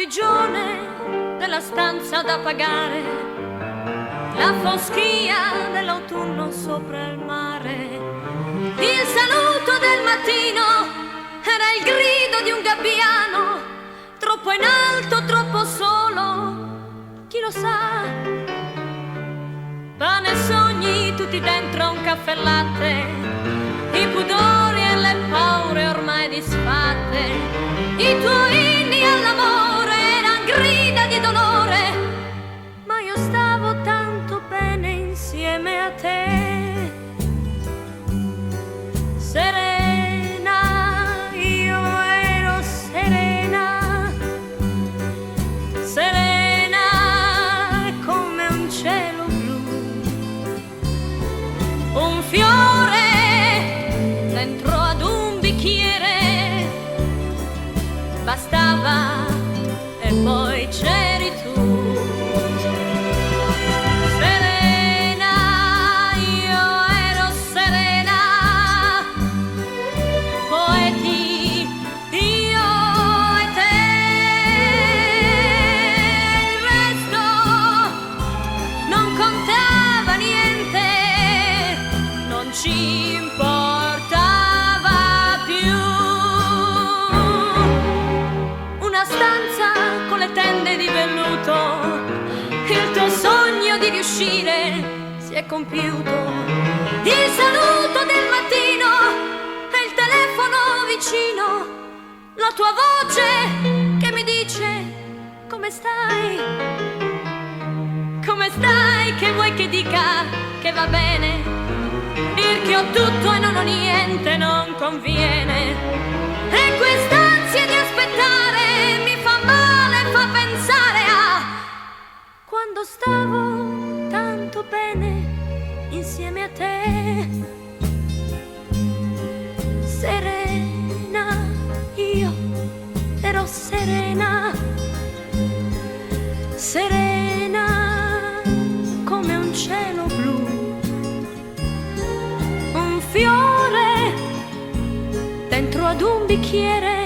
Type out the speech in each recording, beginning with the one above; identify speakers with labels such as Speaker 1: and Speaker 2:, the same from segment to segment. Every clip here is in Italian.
Speaker 1: pigione della stanza da pagare, la foschia dell'autunno sopra il mare, il saluto del mattino era il grido di un gabbiano, troppo in alto, troppo solo, chi lo sa. Pane e sogni tutti dentro a un caffè latte, i pudori e le paure ormai disfatte, i tuoi inni all'amore eran grida di dolore, ma io stavo tanto bene insieme a te. Serena, io ero serena, serena come un cielo blu, un fiore dentro ad un bicchiere, bastava e poi c'eri tu. Serena, io ero serena, poeti, io e te. Il resto non contava niente, non ci importava più. Una stanza con le tende di velluto, il tuo sogno di riuscire si è compiuto, il saluto del mattino e il telefono vicino, la tua voce che mi dice come stai, come stai, che vuoi che dica che va bene, dir che ho tutto e non ho niente non conviene, e quest'ansia di aspettare mi fa male, fa pensare a quando stavo tanto bene insieme a te. Serena, io ero serena, serena come un cielo blu, un fiore dentro ad un bicchiere,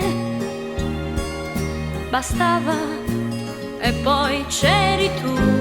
Speaker 1: bastava e poi c'eri tu.